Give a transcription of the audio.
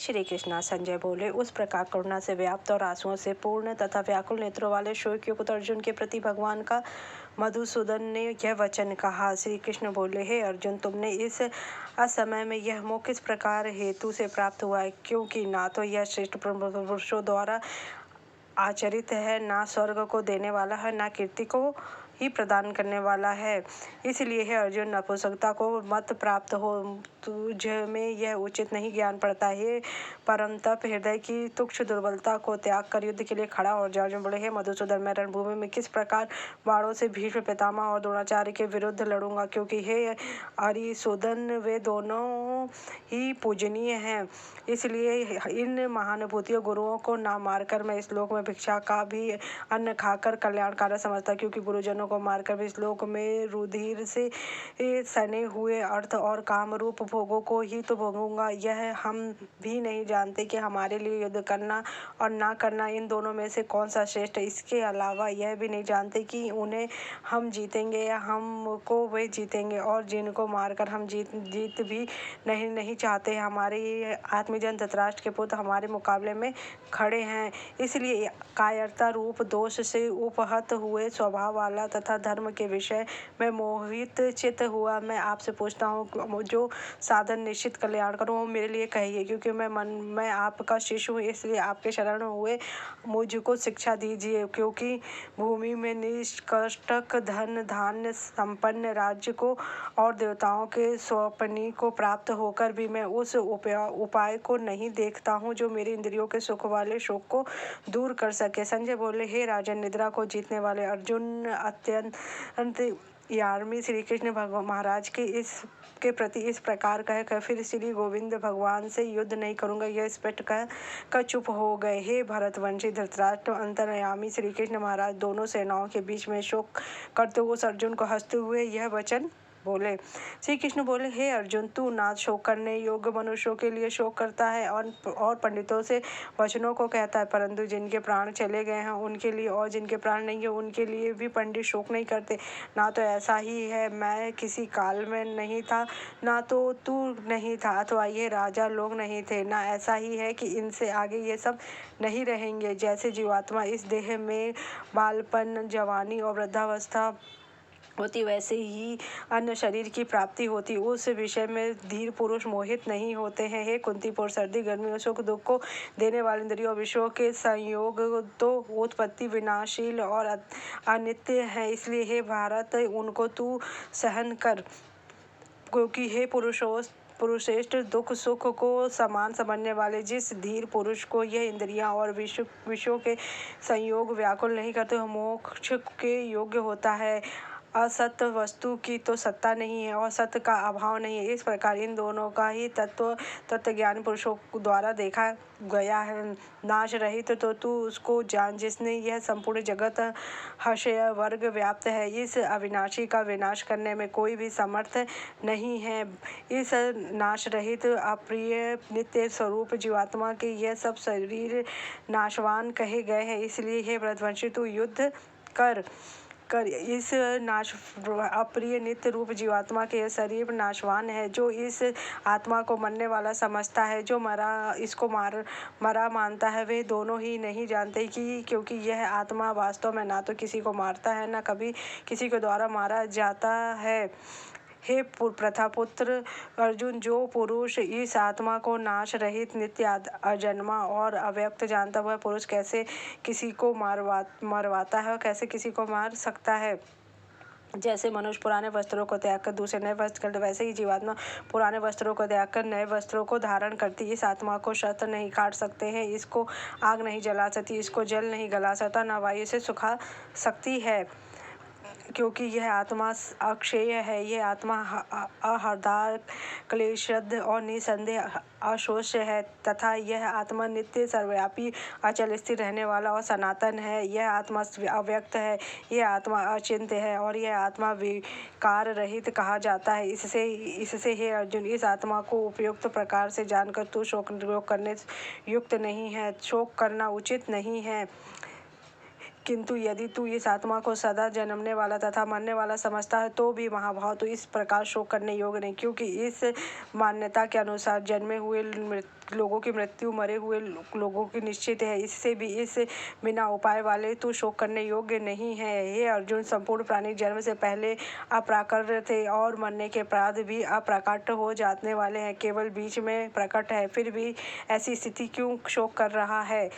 श्री कृष्णा। संजय बोले, उस प्रकार करुणा से व्याप्त और आंसुओं से पूर्ण तथा व्याकुल नेत्रों वाले शोकयुक्त अर्जुन के प्रति भगवान का मधुसूदन ने यह वचन कहा। श्री कृष्ण बोले, हे अर्जुन, तुमने इस असमय में यह मोह किस प्रकार हेतु से प्राप्त हुआ है? क्योंकि ना तो यह श्रेष्ठ पुरुषों द्वारा आचरित है, ना स्वर्ग को देने वाला है, ना कीर्ति को ही प्रदान करने वाला है। इसलिए हे अर्जुन, नपुंसकता को मत प्राप्त हो, तुझ में यह उचित नहीं ज्ञान पड़ता। हे परम तप, हृदय की तुक्ष दुर्बलता को त्याग कर युद्ध के लिए खड़ा हो जा। अर्जुन बोले, हे मधुसूदन, मैं रणभूमि में किस प्रकार बाणों से भीष्म पितामह और द्रोणाचार्य के विरुद्ध लड़ूंगा? क्योंकि हे अरिसूदन, वे दोनों ही पूजनीय हैं। इसलिए इन महानुभूतियों गुरुओं को ना मारकर मैं इस लोक में भिक्षा का भी अन्न खाकर कल्याणकारी समझता, क्योंकि गुरुजनों को मारकर भी इस लोक में रुधिर से सने हुए अर्थ और काम रूप भोगों को ही तो भोगूंगा। यह हम भी नहीं जानते कि हमारे लिए युद्ध करना और ना करना, इन दोनों में से कौन सा श्रेष्ठ। इसके अलावा यह भी नहीं जानते कि उन्हें हम जीतेंगे या हमको वे जीतेंगे, और जिनको मारकर हम जीत भी नहीं चाहते। हमारे आत्मजन धृतराष्ट्र के पुत्र हमारे मुकाबले में खड़े हैं। इसलिए कायरता रूप दोष से उपहत हुए स्वभाव वाला तथा धर्म के विषय में मोहित चित्त हुआ मैं आपसे पूछता हूँ, जो साधन निश्चित कल्याण करूँ वो मेरे लिए कहिए। क्योंकि मैं आपका शिष्य हूँ, इसलिए आपके शरण हुए मुझको शिक्षा दीजिए। क्योंकि भूमि में निष्कंटक धन धान्य संपन्न राज्य को और देवताओं के स्वप्नी को प्राप्त होकर भी मैं उस उपाय को नहीं देखता हूँ जो मेरी इंद्रियों के सुख वाले शोक को दूर कर सके। संजय बोले, हे राजन, निद्रा को जीतने वाले अर्जुन अत्यंत यार्मी श्री कृष्ण महाराज के प्रति इस प्रकार कह फिर श्री गोविंद भगवान से युद्ध नहीं करूंगा, यह स्पष्ट कह चुप हो गए। हे भरतवंशी धृतराष्ट्र, अंतर्यामी श्री कृष्ण महाराज दोनों सेनाओं के बीच में शोक करते हुए उस अर्जुन को हंसते हुए यह वचन बोले। श्री कृष्ण बोले, हे अर्जुन, तू ना शोक करने योग्य मनुष्यों के लिए शोक करता है और पंडितों से वचनों को कहता है, परंतु जिनके प्राण चले गए हैं उनके लिए और जिनके प्राण नहीं है उनके लिए भी पंडित शोक नहीं करते। ना तो ऐसा ही है, मैं किसी काल में नहीं था, ना तो तू नहीं था, अथवा ये राजा लोग नहीं थे, ना ऐसा ही है कि इनसे आगे ये सब नहीं रहेंगे। जैसे जीवात्मा इस देह में बालपन, जवानी और वृद्धावस्था होती, वैसे ही अन्य शरीर की प्राप्ति होती, उस विषय में धीर पुरुष मोहित नहीं होते हैं। हे कुंतीपुर, सर्दी गर्मी और सुख दुख को देने वाले इंद्रियों विषयों के संयोग तो उत्पत्ति विनाशील और अनित्य है। इसलिए हे भारत, उनको तू सहन कर। क्योंकि हे पुरुषश्रेष्ठ, दुख सुख को समान समझने वाले जिस धीर पुरुष को यह इंद्रियां और विषयों के संयोग व्याकुल नहीं करते, मोक्ष के योग्य होता है। असत वस्तु की तो सत्ता नहीं है और सत्य का अभाव नहीं है। इस प्रकार इन दोनों का ही तत्वज्ञानी पुरुषों द्वारा देखा गया है। नाश रहित तो तू उसको जान जिसने यह संपूर्ण जगत हर्षय वर्ग व्याप्त है। इस अविनाशी का विनाश करने में कोई भी समर्थ नहीं है। इस नाश रहित अप्रिय नित्य स्वरूप जीवात्मा के यह सब शरीर नाशवान कहे गए हैं। इसलिए हे भरतवंशी, तू युद्ध कर। इस नाश अप्रिय नित्य रूप जीवात्मा के शरीर नाशवान है। जो इस आत्मा को मरने वाला समझता है, जो इसको मरा मानता है, वे दोनों ही नहीं जानते कि क्योंकि यह आत्मा वास्तव में ना तो किसी को मारता है, ना कभी किसी के द्वारा मारा जाता है। हे प्रथापुत्र अर्जुन, जो पुरुष इस आत्मा को नाश रहित नित्य अजन्मा और अव्यक्त जानता, वह पुरुष कैसे किसी को मरवाता है और कैसे किसी को मार सकता है। जैसे मनुष्य पुराने वस्त्रों को त्याग कर दूसरे नए वस्त्र करते, वैसे ही जीवात्मा पुराने वस्त्रों को त्याग कर नए वस्त्रों को धारण करती। इस आत्मा को शस्त्र नहीं काट सकते हैं, इसको आग नहीं जला सकती, इसको जल नहीं गला सकता, न वायु से सुखा सकती है। क्योंकि यह आत्मा अक्षय है, यह आत्मा अहर्दार क्लेशद और निसंदेह अशोष्य है, तथा यह आत्मा नित्य सर्वव्यापी अचल स्थिर रहने वाला और सनातन है। यह आत्मा अव्यक्त है, यह आत्मा अचिंत्य है और यह आत्मा विकार रहित कहा जाता है। इससे हे अर्जुन, इस आत्मा को उपयुक्त प्रकार से जानकर तू शोक करने युक्त नहीं है, शोक करना उचित नहीं है। किंतु यदि तू इस आत्मा को सदा जन्मने वाला तथा मरने वाला समझता है तो भी महाभाव तो इस प्रकार शोक करने योग्य नहीं, क्योंकि इस मान्यता के अनुसार जन्मे हुए लोगों की मृत्यु मरे हुए लोगों की निश्चित है। इससे भी इस बिना उपाय वाले तो शोक करने योग्य नहीं है। हे अर्जुन, संपूर्ण प्राणी जन्म से पहले अप्राकृत थे और मरने के बाद भी अप्रकट हो जाने वाले हैं, केवल बीच में प्रकट है। फिर भी ऐसी स्थिति क्यों शोक कर रहा है?